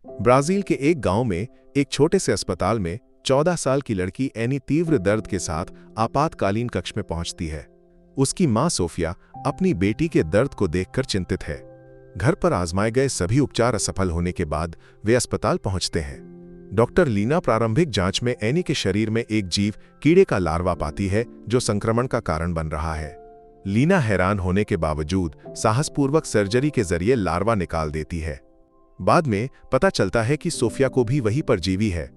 Brazil के एक गांव में एक छोटे से अस्पताल में 14 साल की लड़की एनी तीव्र दर्द के साथ आपातकालीन कक्ष में पहुंचती है। उसकी मां सोफिया अपनी बेटी के दर्द को देखकर चिंतित है। घर पर आजमाए गए सभी उपचार असफल होने के बाद वे अस्पताल पहुंचते हैं। डॉक्टर लीना प्रारंभिक जांच में एनी के शरीर में एक जीव कीड़े का लार्वा पाती है जो संक्रमण का कारण बन रहा है। लीना हैरान होने के बावजूद साहसपूर्वक सर्जरी के जरिए लार्वा निकाल देती है। बाद में पता चलता है कि सोफिया को भी वही परजीवी है।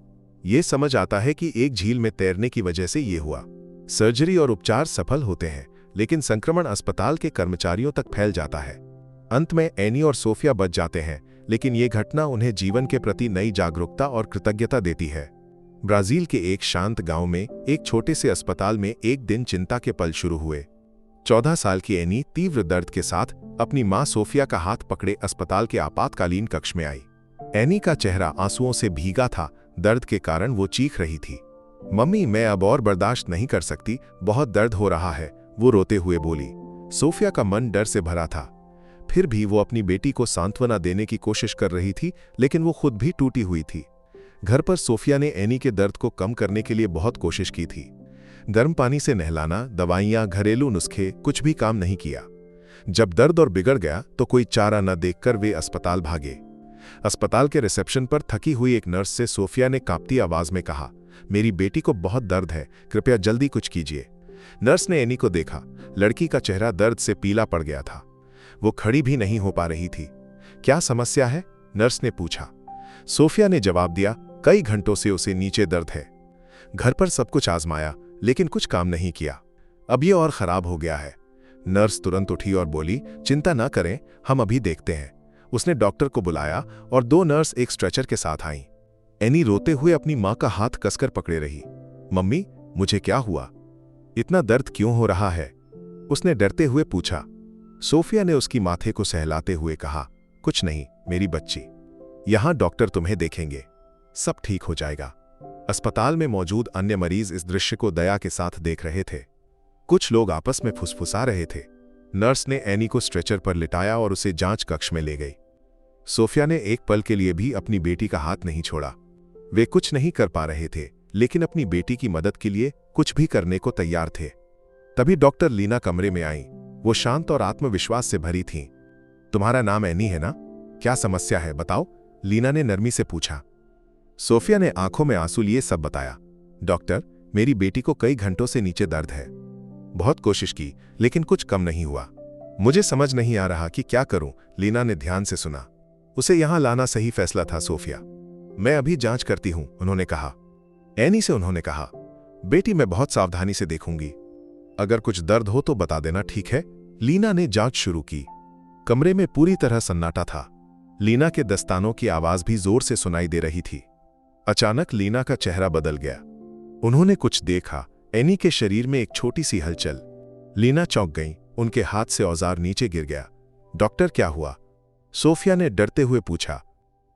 ये समझ आता है कि एक झील में तैरने की वजह से ये हुआ। सर्जरी और उपचार सफल होते हैं, लेकिन संक्रमण अस्पताल के कर्मचारियों तक फैल जाता है। अंत में एनी और सोफिया बच जाते हैं, लेकिन ये घटना उन्हें जीवन के प्रति नई जागरूकता और कृतज्ञता देती है। ब्राजील के एक शांत गांव में एक छोटे से अस्पताल में एक दिन चिंता के पल शुरू हुए। 14 साल की एनी तीव्र दर्द के साथ अपनी मां सोफिया का हाथ पकड़े अस्पताल के आपातकालीन कक्ष में आई। एनी का चेहरा आंसुओं से भीगा था। दर्द के कारण वो चीख रही थी, मम्मी मैं अब और बर्दाश्त नहीं कर सकती, बहुत दर्द हो रहा है, वो रोते हुए बोली। सोफिया का मन डर से भरा था। फिर भी वो अपनी बेटी को सांत्वना देने की कोशिश कर रही थी, लेकिन वो खुद भी टूटी हुई थी। घर पर सोफिया ने एनी के दर्द को कम करने के लिए बहुत कोशिश की थी। गर्म पानी से नहलाना, दवाइयां, घरेलू नुस्खे, कुछ भी काम नहीं किया। जब दर्द और बिगड़ गया तो कोई चारा न देखकर वे अस्पताल भागे। अस्पताल के रिसेप्शन पर थकी हुई एक नर्स से सोफिया ने कांपती आवाज में कहा, मेरी बेटी को बहुत दर्द है, कृपया जल्दी कुछ कीजिए। नर्स ने एनी को देखा। लड़की का चेहरा दर्द से पीला पड़ गया था। वो खड़ी भी नहीं हो पा रही थी। क्या समस्या है? नर्स ने पूछा। सोफिया ने जवाब दिया, कई घंटों से उसे नीचे दर्द है। घर पर सब कुछ आजमाया, लेकिन कुछ काम नहीं किया। अब ये और खराब हो गया है। नर्स तुरंत उठी और बोली, चिंता न करें, हम अभी देखते हैं। उसने डॉक्टर को बुलाया और 2 नर्स एक स्ट्रेचर के साथ आईं। एनी रोते हुए अपनी मां का हाथ कसकर पकड़े रही। मम्मी, मुझे क्या हुआ? इतना दर्द क्यों हो रहा है? उसने डरते हुए पूछा। सोफिया ने उसकी माथे को सहलाते हुए कहा, कुछ नहीं मेरी बच्ची, यहां डॉक्टर तुम्हें देखेंगे, सब ठीक हो जाएगा। अस्पताल में मौजूद अन्य मरीज इस दृश्य को दया के साथ देख रहे थे। कुछ लोग आपस में फुसफुसा रहे थे। नर्स ने एनी को स्ट्रेचर पर लिटाया और उसे जांच कक्ष में ले गई। सोफिया ने एक पल के लिए भी अपनी बेटी का हाथ नहीं छोड़ा। वे कुछ नहीं कर पा रहे थे, लेकिन अपनी बेटी की मदद के लिए कुछ भी करने को तैयार थे। तभी डॉक्टर लीना कमरे में आईं। वो शांत और आत्मविश्वास से भरी थीं। तुम्हारा नाम एनी है ना? क्या समस्या है बताओ? लीना ने नरमी से पूछा। सोफिया ने आंखों में आंसू लिए सब बताया। डॉक्टर, मेरी बेटी को कई घंटों से नीचे दर्द है। बहुत कोशिश की, लेकिन कुछ कम नहीं हुआ। मुझे समझ नहीं आ रहा कि क्या करूं। लीना ने ध्यान से सुना। उसे यहां लाना सही फैसला था सोफिया। मैं अभी जांच करती हूं, उन्होंने कहा। एनी से उन्होंने कहा, बेटी मैं बहुत सावधानी से देखूंगी, अगर कुछ दर्द हो तो बता देना, ठीक है? लीना ने जांच शुरू की। कमरे में पूरी तरह सन्नाटा था। लीना के दस्तानों की आवाज भी जोर से सुनाई दे रही थी। अचानक लीना का चेहरा बदल गया। उन्होंने कुछ देखा। एनी के शरीर में एक छोटी सी हलचल। लीना चौंक गई। उनके हाथ से औजार नीचे गिर गया। डॉक्टर, क्या हुआ? सोफिया ने डरते हुए पूछा।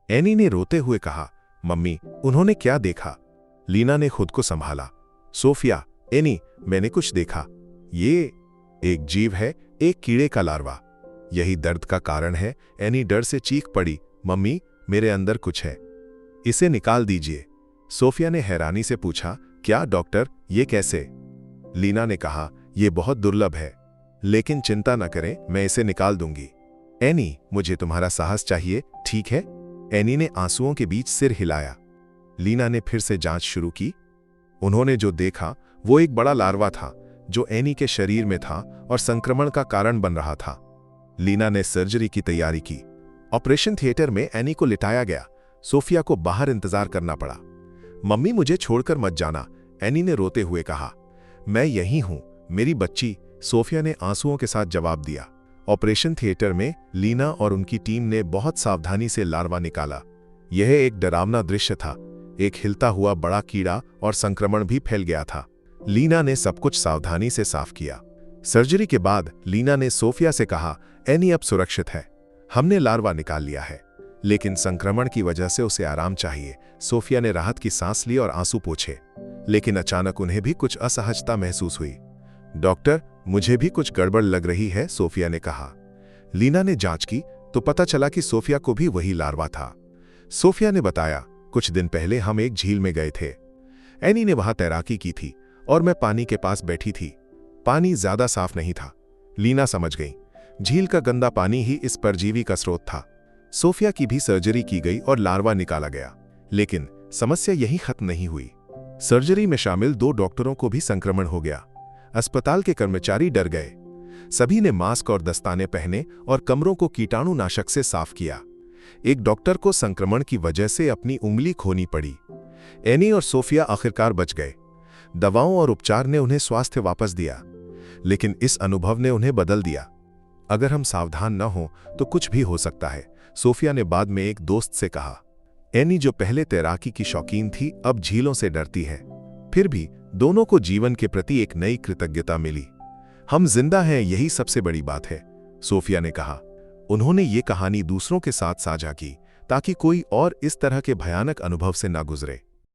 एनी ने रोते हुए कहा, मम्मी, उन्होंने क्या देखा? लीना ने खुद को संभाला। सोफिया, एनी, मैंने कुछ देखा। ये एक जीव है, एक कीड़े का लार्वा। यही दर्द का कारण है। एनी डर से चीख पड़ी, मम्मी, मेरे अंदर कुछ है, इसे निकाल दीजिए। सोफिया ने हैरानी से पूछा, क्या डॉक्टर, ये कैसे? लीना ने कहा, यह बहुत दुर्लभ है, लेकिन चिंता न करें, मैं इसे निकाल दूंगी। एनी, मुझे तुम्हारा साहस चाहिए, ठीक है? एनी ने आंसुओं के बीच सिर हिलाया। लीना ने फिर से जांच शुरू की। उन्होंने जो देखा वो एक बड़ा लार्वा था जो एनी के शरीर में था और संक्रमण का कारण बन रहा था। लीना ने सर्जरी की तैयारी की। ऑपरेशन थिएटर में एनी को लिटाया गया। सोफिया को बाहर इंतजार करना पड़ा। मम्मी, मुझे छोड़कर मत जाना, एनी ने रोते हुए कहा। मैं यहीं हूं, मेरी बच्ची, सोफिया ने आंसुओं के साथ जवाब दिया। ऑपरेशन थिएटर में लीना और उनकी टीम ने बहुत सावधानी से लार्वा निकाला। यह एक डरावना दृश्य था। एक हिलता हुआ बड़ा कीड़ा और संक्रमण भी फैल गया था। लीना ने सब कुछ सावधानी से साफ किया। सर्जरी के बाद लीना ने सोफिया से कहा, एनी अब सुरक्षित है, हमने लार्वा निकाल लिया है, लेकिन संक्रमण की वजह से उसे आराम चाहिए। सोफिया ने राहत की सांस ली और आंसू पोंछे, लेकिन अचानक उन्हें भी कुछ असहजता महसूस हुई। डॉक्टर, मुझे भी कुछ गड़बड़ लग रही है, सोफिया ने कहा। लीना ने जांच की तो पता चला कि सोफिया को भी वही लार्वा था। सोफिया ने बताया, कुछ दिन पहले हम एक झील में गए थे। एनी ने वहां तैराकी की थी और मैं पानी के पास बैठी थी। पानी ज्यादा साफ नहीं था। लीना समझ गई, झील का गंदा पानी ही इस परजीवी का स्रोत था। सोफिया की भी सर्जरी की गई और लार्वा निकाला गया, लेकिन समस्या यहीं खत्म नहीं हुई। सर्जरी में शामिल 2 डॉक्टरों को भी संक्रमण हो गया। अस्पताल के कर्मचारी डर गए। सभी ने मास्क और दस्ताने पहने और कमरों को कीटाणुनाशक से साफ किया। एक डॉक्टर को संक्रमण की वजह से अपनी उंगली खोनी पड़ी। एनी और सोफिया आखिरकार बच गए। दवाओं और उपचार ने उन्हें स्वास्थ्य वापस दिया, लेकिन इस अनुभव ने उन्हें बदल दिया। अगर हम सावधान न हों तो कुछ भी हो सकता है, सोफिया ने बाद में एक दोस्त से कहा। एनी, जो पहले तैराकी की शौकीन थी, अब झीलों से डरती है। फिर भी दोनों को जीवन के प्रति एक नई कृतज्ञता मिली। हम जिंदा हैं, यही सबसे बड़ी बात है, सोफिया ने कहा। उन्होंने ये कहानी दूसरों के साथ साझा की ताकि कोई और इस तरह के भयानक अनुभव से ना गुजरे।